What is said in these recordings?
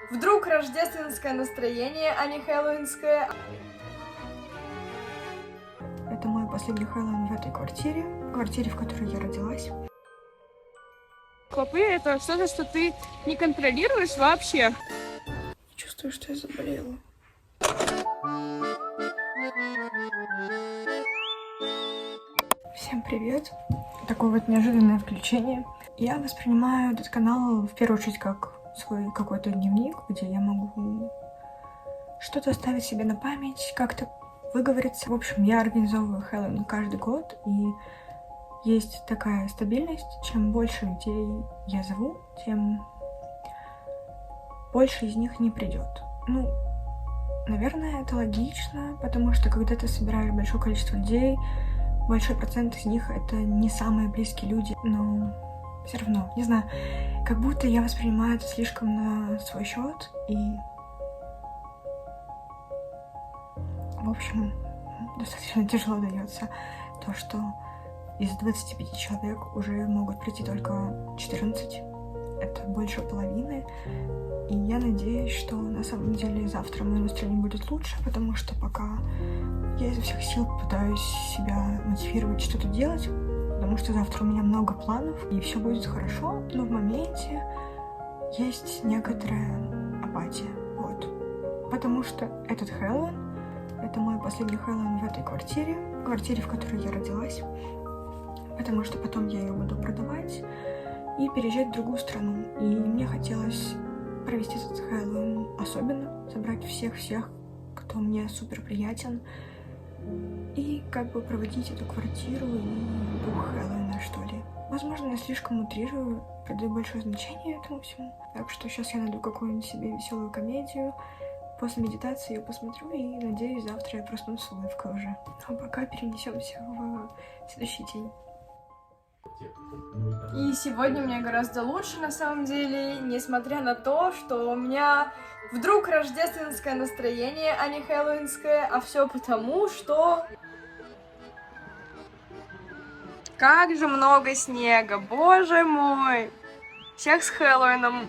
Вдруг рождественское настроение, а не хэллоуинское. Это мой последний Хэллоуин в этой квартире, в которой я родилась. Клопы — это что-то, что ты не контролируешь вообще. Чувствую, что я заболела. Всем привет! Такое вот неожиданное включение. Я воспринимаю этот канал в первую очередь как свой какой-то дневник, где я могу что-то оставить себе на память, как-то выговориться. В общем, я организовываю Хэллоуин каждый год, и есть такая стабильность. Чем больше людей я зову, тем больше из них не придет. Ну, наверное, это логично, потому что когда ты собираешь большое количество людей, большой процент из них это не самые близкие люди, но все равно, не знаю, как будто я воспринимаю это слишком на свой счет, и в общем, достаточно тяжело дается то, что из 25 человек уже могут прийти только 14. Это больше половины. И я надеюсь, что на самом деле завтра мое настроение будет лучше, потому что пока я изо всех сил пытаюсь себя мотивировать что-то делать, потому что завтра у меня много планов, и все будет хорошо, но в моменте есть некоторая апатия. Вот. Потому что этот Хэллоуин — это мой последний Хэллоуин в этой квартире, в которой я родилась, потому что потом я ее буду продавать и переезжать в другую страну. И мне хотелось провести этот Хэллоуин особенно, собрать всех, кто мне супер приятен, и как бы проводить эту квартиру и дух Хэллоуина, что ли. Возможно, я слишком утрирую, придаю большое значение этому всему. Так что сейчас я найду какую-нибудь себе веселую комедию, после медитации ее посмотрю, и надеюсь, завтра я проснусь с улыбкой уже. А пока перенесемся в следующий день. И сегодня мне гораздо лучше, на самом деле, несмотря на то, что у меня вдруг рождественское настроение, а не хэллоуинское, а все потому, что... Как же много снега, боже мой! Всех с Хэллоуином!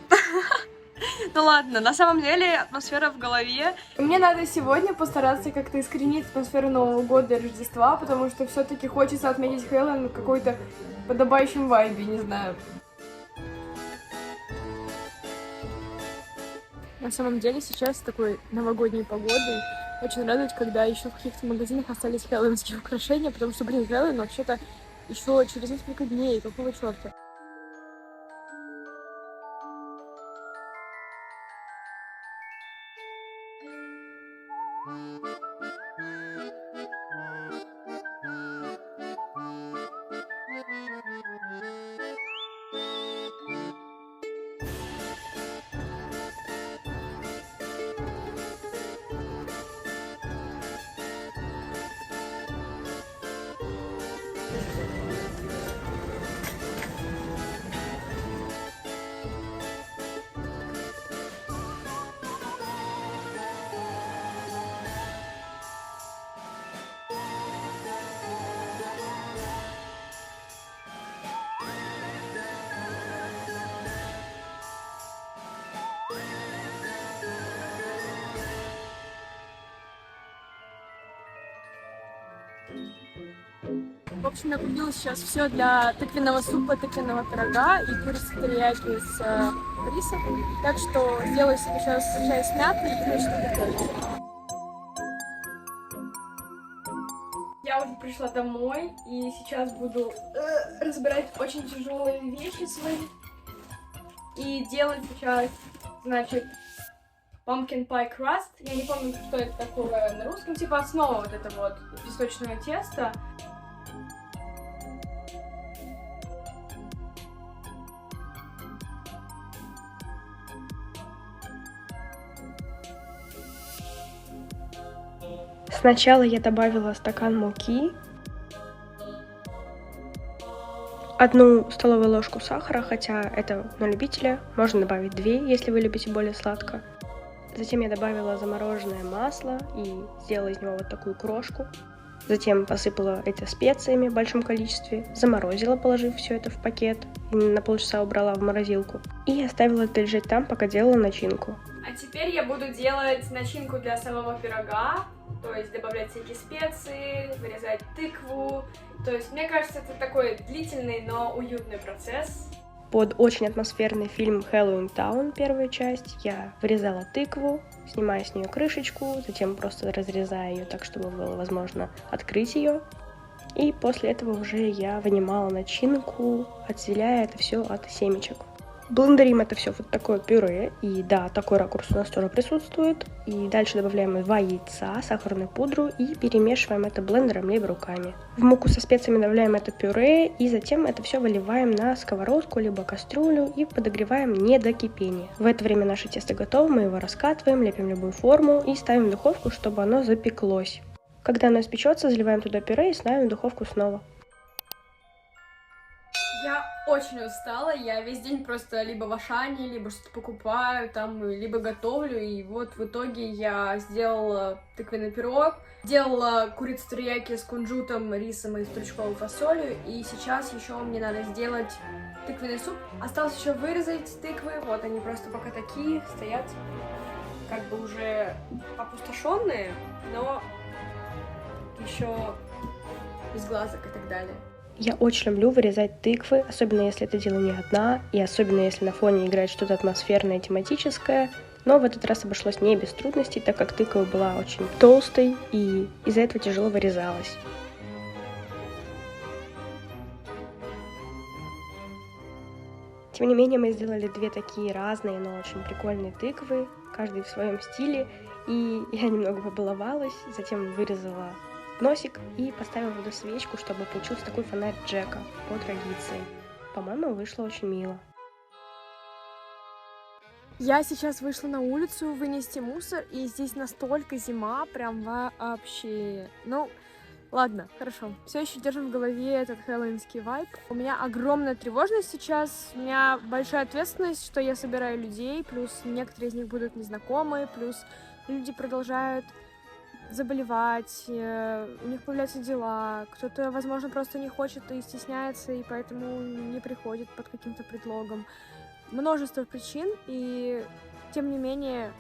Ну ладно, на самом деле атмосфера в голове. Мне надо сегодня постараться как-то искоренить атмосферу Нового года и Рождества, потому что все-таки хочется отметить Хэллоуин в какой-то подобающем вайбе, не знаю. На самом деле сейчас с такой новогодней погодой очень радует, когда еще в каких-то магазинах остались хэллоуинские украшения, потому что, блин, Хэллоуин вообще-то еще через несколько дней, какого черта? В общем, я купила сейчас все для тыквенного супа, тыквенного пирога и курицы терияки с рисом. Так что сделаю себе сейчас чай с мятой и начну готовить. Я уже пришла домой и сейчас буду разбирать очень тяжелые вещи свои и делать сейчас, значит, pumpkin pie crust. Я не помню, что это такое на русском, типа основа вот это вот песочное тесто. Сначала я добавила стакан муки, 1 столовую ложку сахара, хотя это на любителя, можно добавить 2, если вы любите более сладко. Затем я добавила замороженное масло и сделала из него вот такую крошку. Затем посыпала это специями в большом количестве, заморозила, положив все это в пакет, и на полчаса убрала в морозилку. И оставила это лежать там, пока делала начинку. А теперь я буду делать начинку для самого пирога, то есть добавлять всякие специи, вырезать тыкву. То есть мне кажется, это такой длительный, но уютный процесс. Под очень атмосферный фильм «Хэллоуин Таун», первая часть, я вырезала тыкву, снимая с нее крышечку, затем просто разрезая ее так, чтобы было возможно открыть ее. И после этого уже я вынимала начинку, отделяя это все от семечек. Блендерим это все вот такое пюре, и да, такой ракурс у нас тоже присутствует. И дальше добавляем 2 яйца, сахарную пудру и перемешиваем это блендером либо руками. В муку со специями добавляем это пюре, и затем это все выливаем на сковородку либо кастрюлю и подогреваем не до кипения. В это время наше тесто готово, мы его раскатываем, лепим любую форму и ставим в духовку, чтобы оно запеклось. Когда оно испечется, заливаем туда пюре и ставим в духовку снова. Я очень устала, я весь день просто либо в Ашане, либо что-то покупаю, там, либо готовлю, и вот в итоге я сделала тыквенный пирог, делала курицу терияки с кунжутом, рисом и стручковой фасолью, и сейчас еще мне надо сделать тыквенный суп. Осталось еще вырезать тыквы, вот они просто пока такие стоят, как бы уже опустошенные, но еще без глазок и так далее. Я очень люблю вырезать тыквы, особенно если это делаю не одна, и особенно если на фоне играет что-то атмосферное, тематическое. Но в этот раз обошлось не без трудностей, так как тыква была очень толстой, и из-за этого тяжело вырезалась. Тем не менее, мы сделали 2 такие разные, но очень прикольные тыквы, каждый в своем стиле, и я немного побаловалась, затем вырезала носик и поставила туда свечку, чтобы получился такой фонарь Джека по традиции. По-моему, вышло очень мило. Я сейчас вышла на улицу вынести мусор, и здесь настолько зима, прям вообще. Ну, ладно, хорошо. Все еще держим в голове этот хэллоуинский вайб. У меня огромная тревожность сейчас, у меня большая ответственность, что я собираю людей, плюс некоторые из них будут незнакомые, плюс люди продолжают заболевать, у них появляются дела, кто-то, возможно, просто не хочет и стесняется, и поэтому не приходит под каким-то предлогом. Множество причин, и тем не менее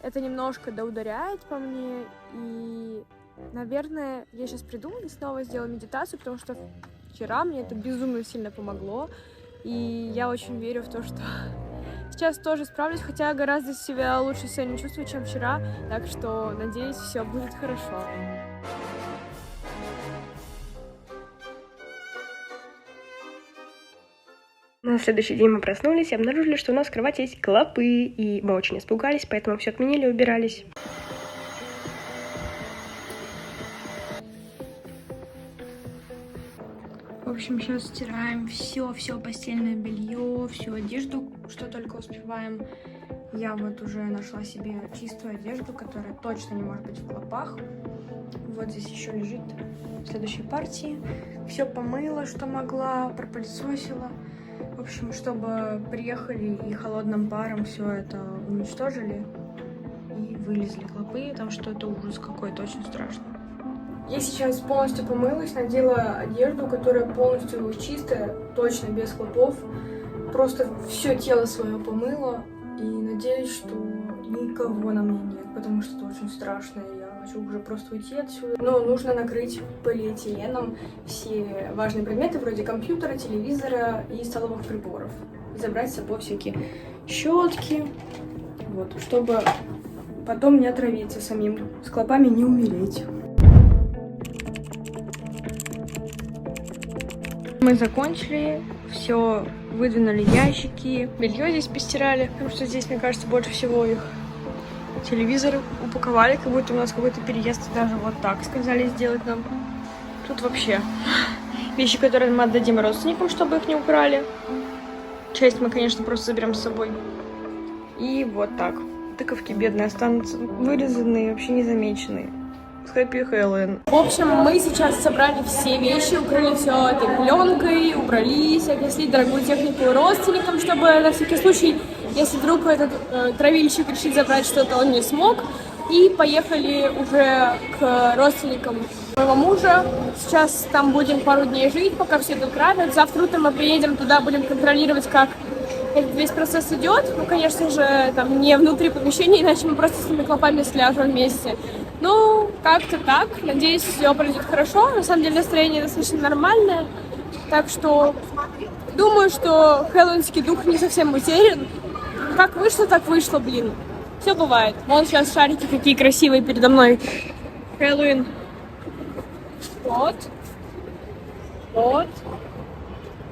это немножко доударяет по мне, и, наверное, я сейчас приду и снова сделаю медитацию, потому что вчера мне это безумно сильно помогло, и я очень верю в то, что сейчас тоже справлюсь, хотя гораздо себя лучше сегодня чувствую, чем вчера, так что, надеюсь, все будет хорошо. На следующий день мы проснулись и обнаружили, что у нас в кровати есть клопы, и мы очень испугались, поэтому все отменили и убирались. В общем, сейчас стираем все постельное белье, всю одежду, что только успеваем. Я вот уже нашла себе чистую одежду, которая точно не может быть в клопах. Вот здесь еще лежит в следующей партии. Все помыла, что могла, пропылесосила. В общем, чтобы приехали и холодным паром все это уничтожили и вылезли клопы, потому что это ужас какой-то, очень страшно. Я сейчас полностью помылась, надела одежду, которая полностью чистая, точно без клопов. Просто все тело свое помыла и надеюсь, что никого на мне нет, потому что это очень страшно. Я хочу уже просто уйти отсюда. Но нужно накрыть полиэтиленом все важные предметы вроде компьютера, телевизора и столовых приборов. И забрать с собой всякие щетки, вот, чтобы потом не отравиться самим, с клопами не умереть. Мы закончили, все выдвинули ящики, белье здесь постирали, потому что здесь, мне кажется, больше всего их. Телевизор упаковали, как будто у нас какой-то переезд, даже вот так сказали сделать нам. Тут вообще вещи, которые мы отдадим родственникам, чтобы их не украли. Часть мы, конечно, просто заберем с собой. И вот так. Тыковки бедные останутся вырезанные, вообще незамеченные. Хэппи Хэллоуин. В общем, мы сейчас собрали все вещи, укрыли все этой пленкой, убрались, отнесли дорогую технику родственникам, чтобы на всякий случай, если вдруг этот травильщик решит забрать что-то, он не смог. И поехали уже к родственникам моего мужа. Сейчас там будем пару дней жить, пока все тут травят. Завтра утром мы приедем туда, будем контролировать, как этот весь процесс идет. Ну, конечно же, там не внутри помещения, иначе мы просто с этими клопами сляжем вместе. Ну, как-то так. Надеюсь, все пройдет хорошо. На самом деле настроение достаточно нормальное. Так что думаю, что хэллоуинский дух не совсем утерян. Как вышло, блин. Все бывает. Вон сейчас шарики какие красивые передо мной. Хэллоуин. Вот. Вот.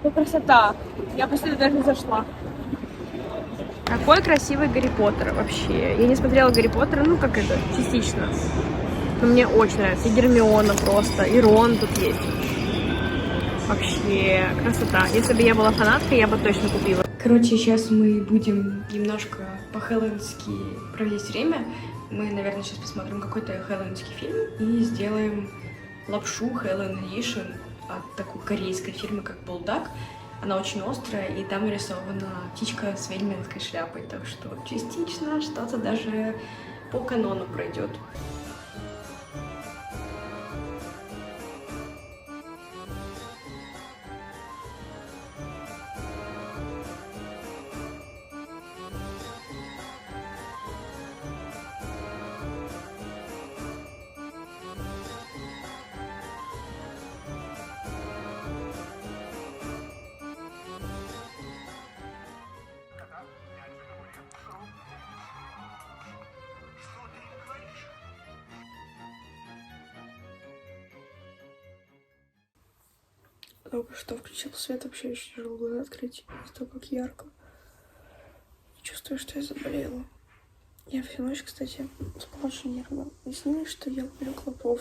Ну, красота. Я после даже не зашла. Какой красивый Гарри Поттер вообще. Я не смотрела Гарри Поттера, ну как это, частично. Но мне очень нравится. И Гермиона просто, и Рон тут есть. Вообще красота. Если бы я была фанаткой, я бы точно купила. Короче, сейчас мы будем немножко по-хэллоуински проводить время. Мы, наверное, сейчас посмотрим какой-то хэллоуинский фильм и сделаем лапшу Halloween Edition от такой корейской фирмы, как Булдак. Она очень острая, и там нарисована птичка с ведьминской шляпой, так что частично что-то даже по канону пройдет. Только что включил свет, вообще очень тяжело глаза открыть, из-за того, как ярко. Чувствую, что я заболела. Я всю ночь, кстати, спала очень нервно. И снилось, что я ловлю клопов.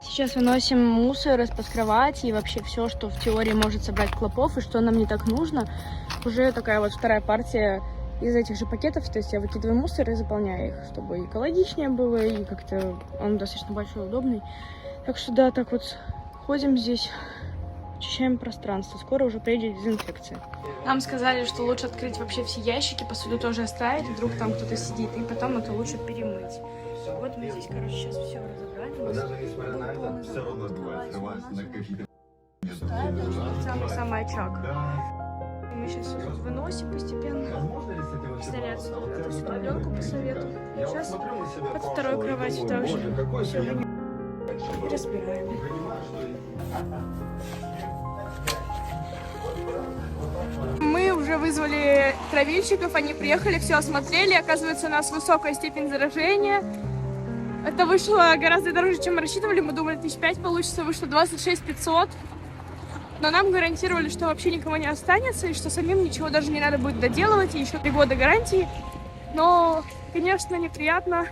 Сейчас выносим мусор из-под кровати и вообще все, что в теории может собрать клопов и что нам не так нужно. Уже такая вот вторая партия из этих же пакетов. То есть я выкидываю мусор и заполняю их, чтобы экологичнее было и как-то он достаточно большой, удобный. Так что да, так вот ходим здесь, очищаем пространство. Скоро уже приедет дезинфекция. Нам сказали, что лучше открыть вообще все ящики, посуду тоже оставить, вдруг там кто-то сидит, и потом это лучше перемыть. Вот мы здесь, короче, сейчас все разобрали. Даже несмотря на это, все равно бывает срываться на какие-то... Самый очаг. И мы сейчас все тут выносим постепенно. Сняли отсюда эту всю пленку по совету. Сейчас под второй кроватью также все и разбираем. Мы уже вызвали травильщиков, они приехали, все осмотрели. Оказывается, у нас высокая степень заражения. Это вышло гораздо дороже, чем мы рассчитывали. Мы думали, 5 получится, вышло 26 500. Но нам гарантировали, что вообще никого не останется, и что самим ничего даже не надо будет доделывать, и еще 3 года гарантии. Но, конечно, неприятно,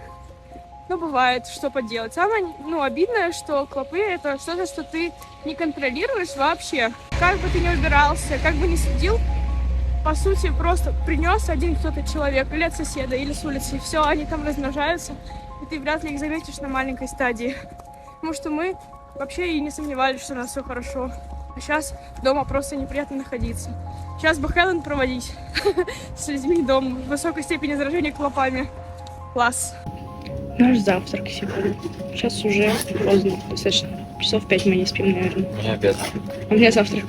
но бывает, что поделать. Самое, обидное, что клопы — это что-то, что ты не контролируешь вообще. Как бы ты ни убирался, как бы ни следил, по сути, просто принес один кто-то человек, или от соседа, или с улицы, и все, они там размножаются, и ты вряд ли их заметишь на маленькой стадии. Потому что мы вообще и не сомневались, что у нас все хорошо. А сейчас дома просто неприятно находиться. Сейчас бы Хэллоуин проводить с людьми дома в высокой степени заражения клопами. Класс. Наш завтрак сегодня. Сейчас уже поздно, достаточно. Часов 5 мы не спим, наверное. У меня обед. У меня завтрак.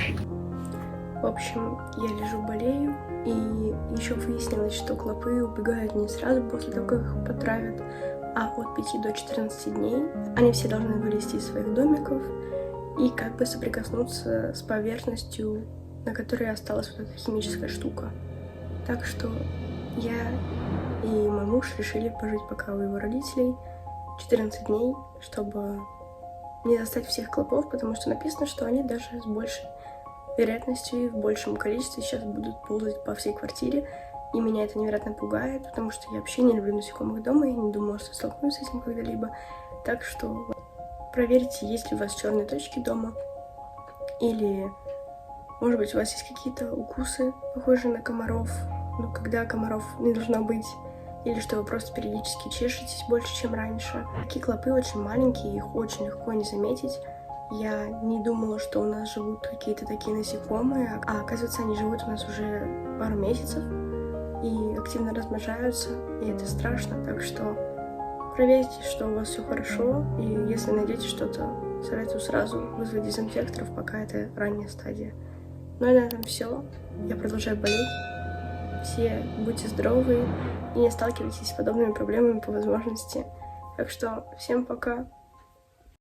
В общем, я лежу, болею, и еще выяснилось, что клопы убегают не сразу после того, как их потравят, а от 5 до 14 дней. Они все должны вылезти из своих домиков и как бы соприкоснуться с поверхностью, на которой осталась вот эта химическая штука. Так что я и мой муж решили пожить пока у его родителей 14 дней, чтобы не застать всех клопов, потому что написано, что они даже с большей вероятностью и в большем количестве сейчас будут ползать по всей квартире. И меня это невероятно пугает, потому что я вообще не люблю насекомых дома, и не думала, что столкнусь с этим когда-либо. Так что проверьте, есть ли у вас черные точки дома, или, может быть, у вас есть какие-то укусы, похожие на комаров, но когда комаров не должно быть, или что вы просто периодически чешетесь больше, чем раньше. Такие клопы очень маленькие, их очень легко не заметить. Я не думала, что у нас живут какие-то такие насекомые, а оказывается, они живут у нас уже пару месяцев и активно размножаются, и это страшно, так что проверьте, что у вас все хорошо, и если найдете что-то, советую сразу вызвать дезинфекторов, пока это ранняя стадия. Ну и на этом все. Я продолжаю болеть. Все будьте здоровы и не сталкивайтесь с подобными проблемами по возможности. Так что всем пока.